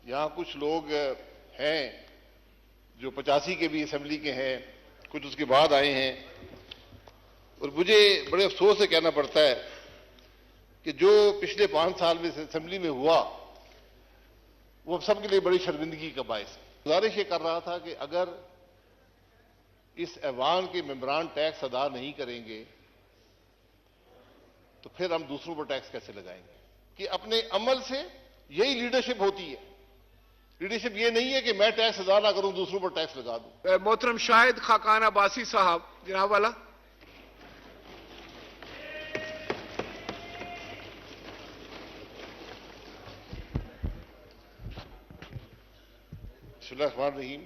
यहाँ कुछ लोग हैं जो 85 के भी असेंबली के हैं, कुछ उसके बाद आए हैं, और मुझे बड़े अफसोस से कहना पड़ता है कि जो पिछले 5 साल में असेंबली में हुआ वो सबके लिए बड़ी शर्मिंदगी का बायस है। गुजारिश ये कर रहा था कि अगर इस ऐवान के मेंबरान टैक्स अदा नहीं करेंगे तो फिर हम दूसरों पर टैक्स कैसे लगाएंगे? कि अपने अमल से यही लीडरशिप होती है। लीडरशिप ये नहीं है कि मैं टैक्स अदा ना करूं, दूसरों पर टैक्स लगा दूं। मोहतरम शाहिद खाकान अब्बासी साहब, जनाब वाला। बिस्मिल्लाहिर्रहमानिर्रहीम।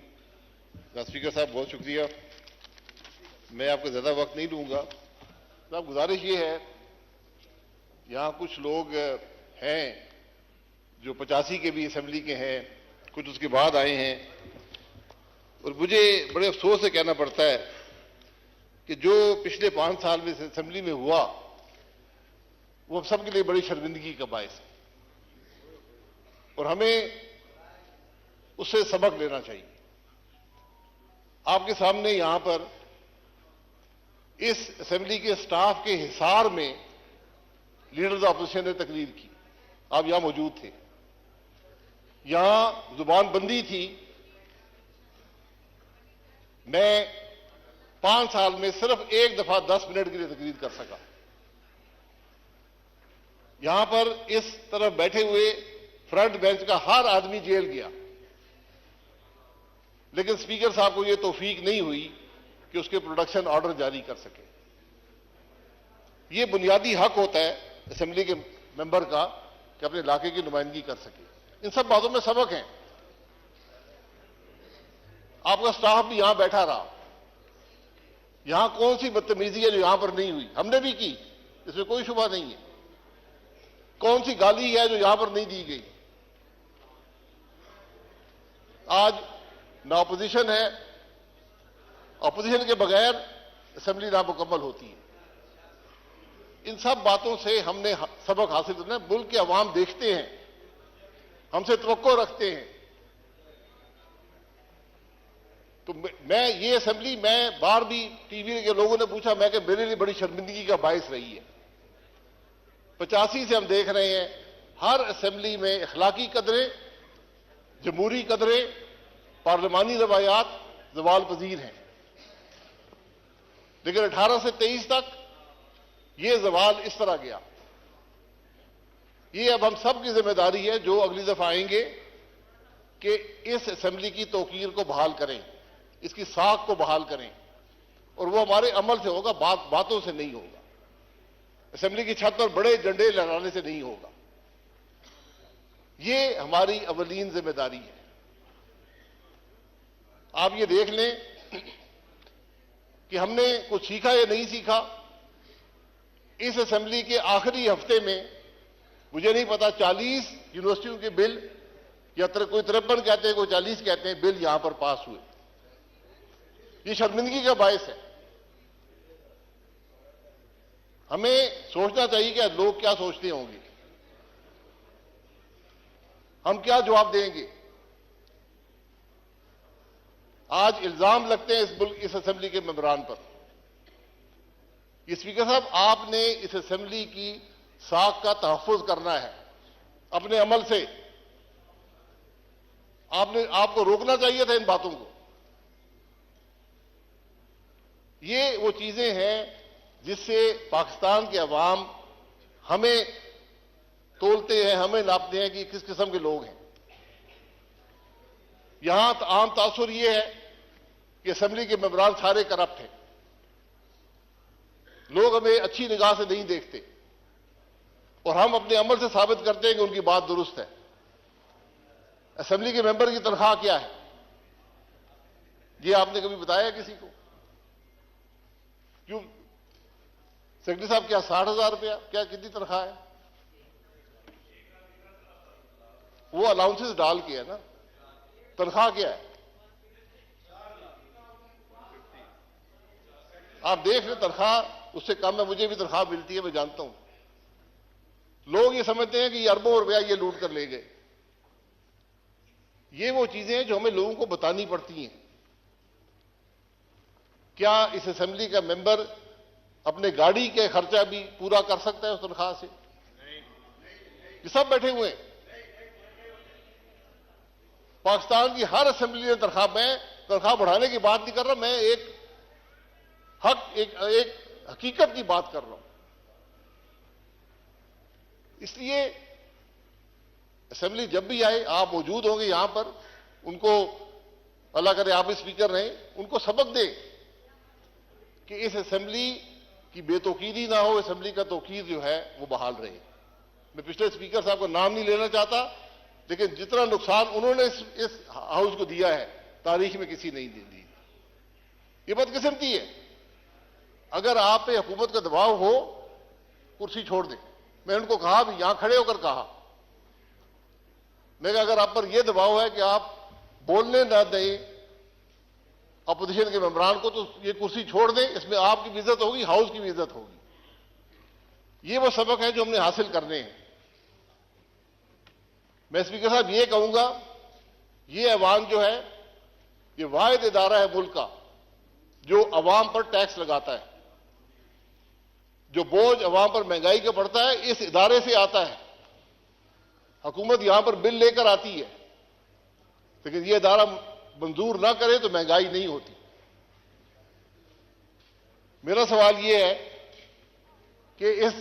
स्पीकर साहब बहुत शुक्रिया, मैं आपको ज्यादा वक्त नहीं लूंगा। साहब गुजारिश ये है, यहाँ कुछ लोग हैं जो 85 के भी असेंबली के हैं, कुछ उसके बाद आए हैं, और मुझे बड़े अफसोस से कहना पड़ता है कि जो पिछले 5 साल में असेंबली में हुआ वो सबके लिए बड़ी शर्मिंदगी का बायस है और हमें उससे सबक लेना चाहिए। आपके सामने यहां पर इस असेंबली के स्टाफ के हिसार में लीडर्स ऑपोजिशन ने तकरीर की, आप यहां मौजूद थे। यहां जुबान बंदी थी। मैं 5 साल में सिर्फ एक दफा 10 मिनट के लिए तकरीर कर सका। यहां पर इस तरफ बैठे हुए फ्रंट बेंच का हर आदमी जेल गया, लेकिन स्पीकर साहब को यह तौफीक नहीं हुई कि उसके प्रोडक्शन ऑर्डर जारी कर सके। यह बुनियादी हक होता है असेंबली के मेंबर का कि अपने इलाके की नुमाइंदगी कर सके। इन सब बातों में सबक है। आपका स्टाफ भी यहां बैठा रहा। यहां कौन सी बदतमीजी है जो यहां पर नहीं हुई? हमने भी की, इसमें कोई शुबा नहीं है। कौन सी गाली है जो यहां पर नहीं दी गई? आज ना अपोजिशन है, अपोजिशन के बगैर असेंबली नामुकम्मल होती है। इन सब बातों से हमने सबक हासिल करना है। मुल्क के अवाम देखते हैं, हमसे तवक्को रखते हैं। तो मैं ये असेंबली, मैं बार भी टीवी के लोगों ने पूछा, मैं कि मेरे लिए बड़ी शर्मिंदगी का बायस रही है। 85 से हम देख रहे हैं हर असेंबली में अखलाकी कदरें, जमहूरी कदरें, पार्लिमानी रवायात जवाल पजीर हैं, लेकिन 18 से 23 तक ये जवाल इस तरह गया। ये अब हम सब की जिम्मेदारी है जो अगली दफा आएंगे कि इस असेंबली की तौकीर को बहाल करें, इसकी साख को बहाल करें, और वो हमारे अमल से होगा, बातों से नहीं होगा। असेंबली की छत पर बड़े झंडे लहराने से नहीं होगा। ये हमारी अवलीन जिम्मेदारी है। आप ये देख लें कि हमने कुछ सीखा या नहीं सीखा। इस असेंबली के आखिरी हफ्ते में मुझे नहीं पता 40 यूनिवर्सिटियों के बिल, या कोई 53 कहते हैं, कोई 40 कहते हैं, बिल यहां पर पास हुए। ये शर्मिंदगी का बायस है। हमें सोचना चाहिए कि लोग क्या सोचते होंगे, हम क्या जवाब देंगे। आज इल्जाम लगते हैं इस असेंबली के मेंबरान पर। स्पीकर साहब, आपने इस असेंबली की साख का तहफ्फुज करना है अपने अमल से। आपको रोकना चाहिए था इन बातों को। ये वो चीजें हैं जिससे पाकिस्तान के अवाम हमें तोलते हैं, हमें नापते हैं कि किस किस्म के लोग हैं। यहां आम तासुर ये है कि असेंबली के मेंबरान सारे करप्ट हैं। लोग हमें अच्छी निगाह से नहीं देखते और हम अपने अमल से साबित करते हैं कि उनकी बात दुरुस्त है। असेंबली के मेंबर की तनख्वाह क्या है, ये आपने कभी बताया किसी को? क्यों सेक्रेटरी साहब, क्या 60,000 रुपया, क्या कितनी तनख्वाह है? वो अलाउंसेस डाल के है ना, तनख्वाह क्या है? आप देख रहे तनख्वाह उससे कम है। मुझे भी तनख्वाह मिलती है, मैं जानता हूं। लोग ये समझते हैं कि ये अरबों रुपया ये लूट कर ले गए। ये वो चीजें हैं जो हमें लोगों को बतानी पड़ती हैं। क्या इस असेंबली का मेंबर अपने गाड़ी के खर्चा भी पूरा कर सकता है उस तनख्वाह से? ये सब बैठे हुए हैं। पाकिस्तान की हर असेंबली में तनख्वाह बढ़ाने की बात नहीं कर रहा, मैं एक हकीकत की बात कर रहा हूं। इसलिए असेंबली जब भी आए, आप मौजूद होंगे यहां पर, उनको अल्लाह करे आप भी स्पीकर रहें, उनको सबक दें कि इस असेंबली की बेतौकीदी ना हो, असेंबली का तौकीर जो है वो बहाल रहे। मैं पिछले स्पीकर साहब का नाम नहीं लेना चाहता, लेकिन जितना नुकसान उन्होंने इस हाउस को दिया है तारीख में किसी नहीं दी। ये बदकिस्मती है। अगर आप पे हुकूमत का दबाव हो, कुर्सी छोड़ दें। मैं उनको कहा भी, यहां खड़े होकर कहा, मैं अगर आप पर यह दबाव है कि आप बोलने ना दें अपोजिशन के मेंबरान को, तो ये कुर्सी छोड़ दें। इसमें आपकी भी इज्जत होगी, हाउस की भी इज्जत होगी। ये वो सबक है जो हमने हासिल करने हैं। मैं स्पीकर साहब ये कहूंगा, ये ऐवान जो है, ये वाहिद इदारा है मुल्क का जो अवाम पर टैक्स लगाता है। जो बोझ अवाम पर महंगाई का पड़ता है, इस इदारे से आता है। हुकूमत यहां पर बिल लेकर आती है, लेकिन यह इदारा मंजूर ना करे तो महंगाई नहीं होती। मेरा सवाल यह है कि इस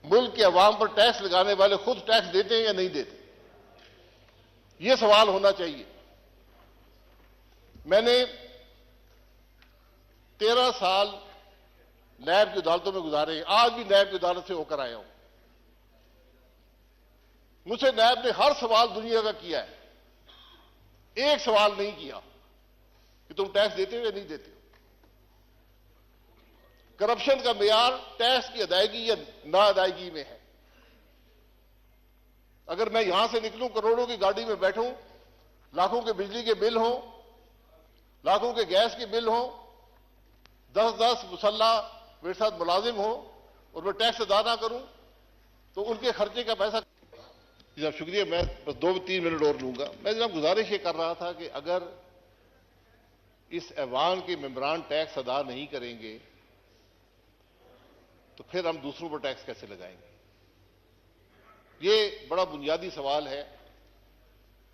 मुल्क के अवाम पर टैक्स लगाने वाले खुद टैक्स देते हैं या नहीं देते? यह सवाल होना चाहिए। मैंने 13 साल नैब की अदालतों में गुजारे हैं। आज भी नैब की अदालत से होकर आया हूं। मुझसे नैब ने हर सवाल दुनिया का किया है, एक सवाल नहीं किया कि तुम टैक्स देते हो या नहीं देते हो। करप्शन का मेयार टैक्स की अदायगी या ना अदायगी में है। अगर मैं यहां से निकलूं, करोड़ों की गाड़ी में बैठूं, लाखों के बिजली के बिल हों, लाखों के गैस के बिल हों, 10-10 मुसल्ला मेरे साथ मुलाजिम हो और मैं टैक्स अदा ना करूं, तो उनके खर्चे का पैसा। जनाब शुक्रिया, मैं बस 2-3 मिनट और लूंगा। मैं जनाब गुजारिश ये कर रहा था कि अगर इस ऐवान के मेंबरान टैक्स अदा नहीं करेंगे तो फिर हम दूसरों पर टैक्स कैसे लगाएंगे? ये बड़ा बुनियादी सवाल है।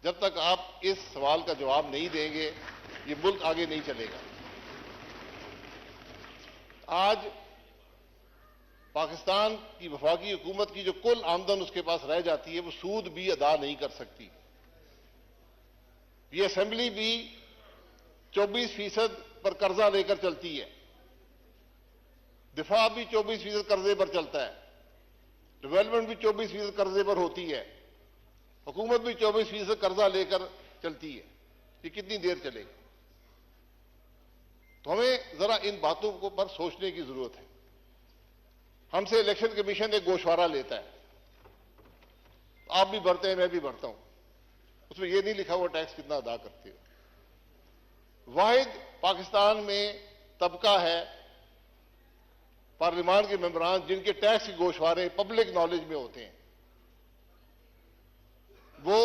जब तक आप इस सवाल का जवाब नहीं देंगे, ये मुल्क आगे नहीं चलेगा। आज पाकिस्तान की वफाकी हुकूमत की जो कुल आमदन उसके पास रह जाती है, वो सूद भी अदा नहीं कर सकती। ये असेंबली भी 24% पर कर्जा लेकर चलती है। दिफा भी 24% कर्जे पर चलता है। डेवलपमेंट भी 24% कर्जे पर होती है। हुकूमत भी 24% कर्जा लेकर चलती है। ये कितनी देर चलेगी? तो हमें जरा इन बातों को पर सोचने की जरूरत है। हमसे इलेक्शन कमीशन एक गोशवारा लेता है, आप भी भरते हैं, मैं भी भरता हूं। उसमें यह नहीं लिखा हुआ टैक्स कितना अदा करते हो। वाहिद पाकिस्तान में तबका है पार्लियामान के मेंबरान जिनके टैक्स के गोशवारे पब्लिक नॉलेज में होते हैं। वो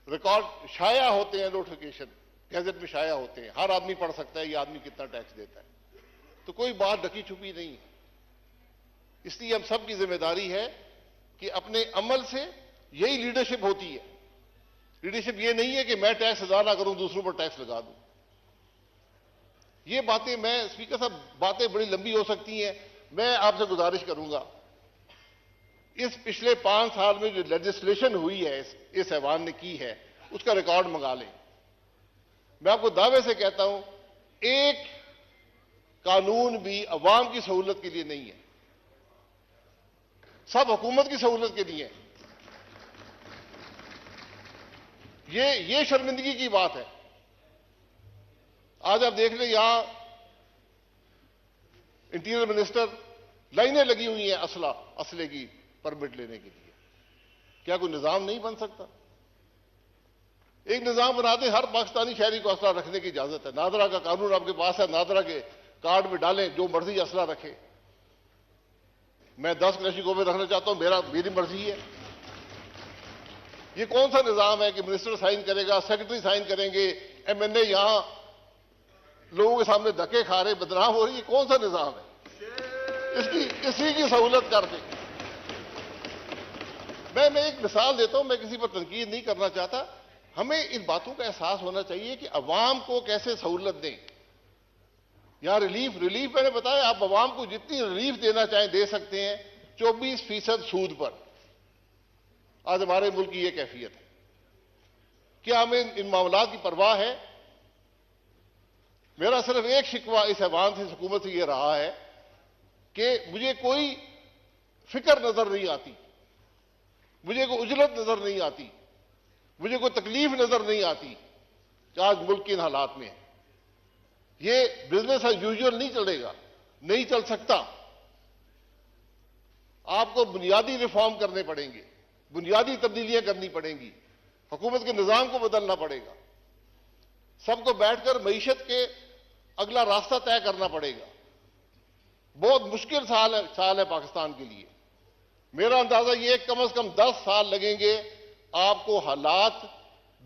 रिकॉर्ड शाया होते हैं, नोटिफिकेशन गैजेट में शाया होते हैं। हर आदमी पढ़ सकता है ये आदमी कितना टैक्स देता है। तो कोई बात ढकी छुपी नहीं है। इसलिए हम सब की जिम्मेदारी है कि अपने अमल से, यही लीडरशिप होती है। लीडरशिप ये नहीं है कि मैं टैक्स अदा ना करूं, दूसरों पर टैक्स लगा दूं। ये बातें, मैं स्पीकर साहब, बातें बड़ी लंबी हो सकती हैं। मैं आपसे गुजारिश करूंगा, इस पिछले 5 साल में जो लेजिस्लेशन हुई है इस ऐवान ने की है, उसका रिकॉर्ड मंगा लें। मैं आपको दावे से कहता हूं, एक कानून भी अवाम की सहूलत के लिए नहीं है, सब हुकूमत की सहूलत के लिए है। ये शर्मिंदगी की बात है। आज आप देख लें, यहां इंटीरियर मिनिस्टर, लाइनें लगी हुई हैं असले की परमिट लेने के लिए। क्या कोई निजाम नहीं बन सकता? एक निजाम बना दे, हर पाकिस्तानी शहरी को असला रखने की इजाजत है। नादरा का कानून आपके पास है, नादरा के कार्ड में डालें, जो मर्जी असला रखे। मैं 10 क्लैशिकों में रखना चाहता हूं, मेरी मर्जी है। ये कौन सा निजाम है कि मिनिस्टर साइन करेगा, सेक्रेटरी साइन करेंगे, एमएनए यहां लोगों के सामने धक्के खा रहे, बदनाम हो रही, ये कौन सा निजाम है? इसी की सहूलत कर दें। मैं एक मिसाल देता हूं, मैं किसी पर तनकीद नहीं करना चाहता। हमें इन बातों का एहसास होना चाहिए कि अवाम को कैसे सहूलत दें। यहां रिलीफ मैंने बताया, आप अवाम को जितनी रिलीफ देना चाहें दे सकते हैं। 24% सूद पर आज हमारे मुल्क की यह कैफियत है। क्या हमें इन मामलों की परवाह है? मेरा सिर्फ एक शिकवा इस ऐवान से, हुकूमत से यह रहा है कि मुझे कोई फिक्र नजर नहीं आती, मुझे कोई उजलत नजर नहीं आती, मुझे कोई तकलीफ नजर नहीं आती कि आज मुल्क के इन हालात में है। ये बिजनेस एज यूजुअल नहीं चलेगा, नहीं चल सकता। आपको बुनियादी रिफॉर्म करने पड़ेंगे, बुनियादी तब्दीलियां करनी पड़ेंगी, हुकूमत के निजाम को बदलना पड़ेगा, सबको बैठकर मईशत के अगला रास्ता तय करना पड़ेगा। बहुत मुश्किल साल है पाकिस्तान के लिए। मेरा अंदाजा यह कम से कम 10 साल लगेंगे आपको हालात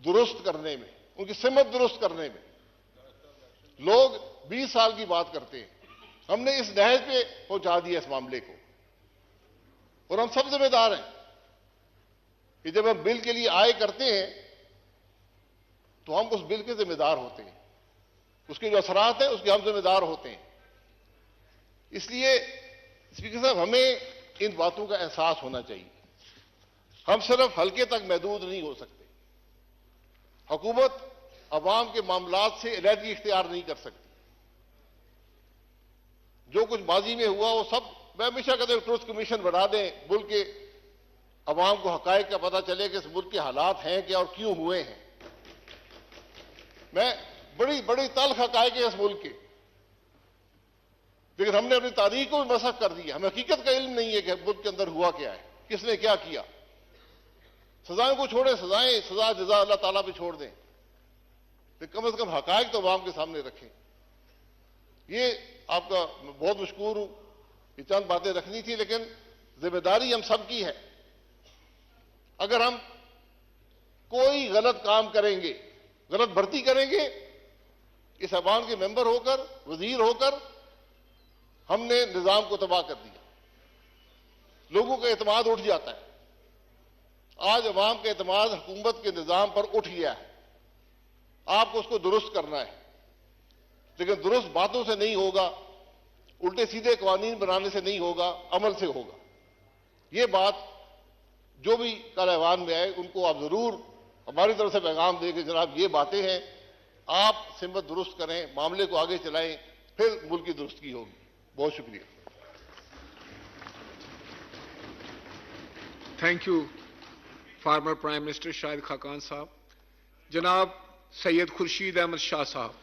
दुरुस्त करने में, उनकी सिमत दुरुस्त करने में। लोग 20 साल की बात करते हैं, हमने इस नहज पे पहुंचा दिया इस मामले को, और हम सब जिम्मेदार हैं कि जब हम बिल के लिए आए करते हैं तो हम उस बिल के जिम्मेदार होते हैं, उसके जो असरात हैं उसके हम जिम्मेदार होते हैं। इसलिए स्पीकर साहब, हमें इन बातों का एहसास होना चाहिए। हम सिर्फ हल्के तक महदूद नहीं हो सकते। हुकूमत अवाम के मामलात से अलहदगी इख्तियार नहीं कर सकती। जो कुछ माजी में हुआ वो सब, मैं हमेशा कहता हूं ट्रुथ कमीशन बना दें, मुल्क के अवाम को हकायक का पता चले कि इस मुल्क के हालात हैं क्या और क्यों हुए हैं। मैं बड़ी बड़ी तल्ख हकायक है इस मुल्क के, लेकिन हमने अपनी तारीख को भी मसख कर दिया। हमें हकीकत का इल्म नहीं है कि मुल्क के अंदर हुआ क्या है, किसने क्या किया। सजाओं को छोड़े, सजा जजा अल्लाह ताला पे छोड़ दें, तो कम से कम हकायक तो अवाम के सामने रखें। ये आपका बहुत मशकूर हूं, ये चंद बातें रखनी थी, लेकिन जिम्मेदारी हम सबकी है। अगर हम कोई गलत काम करेंगे, गलत भर्ती करेंगे, इस अवाम के मेंबर होकर, वजीर होकर हमने निजाम को तबाह कर दिया। लोगों का एतमाद उठ जाता है। आज अवाम का एतमाद हुकूमत के निजाम पर उठ गया है। आपको उसको दुरुस्त करना है, लेकिन दुरुस्त बातों से नहीं होगा, उल्टे सीधे कानून बनाने से नहीं होगा, अमल से होगा। ये बात जो भी कल ऐवान में आए उनको आप जरूर हमारी तरफ से पैगाम दें कि जनाब ये बातें हैं, आप सिमत दुरुस्त करें, मामले को आगे चलाएं, फिर मुल्क की दुरुस्ती होगी। बहुत शुक्रिया। Thank you farmer prime minister Shahid Khaqan साहब। जनाब सैयद खुर्शीद अहमद शाह साहब।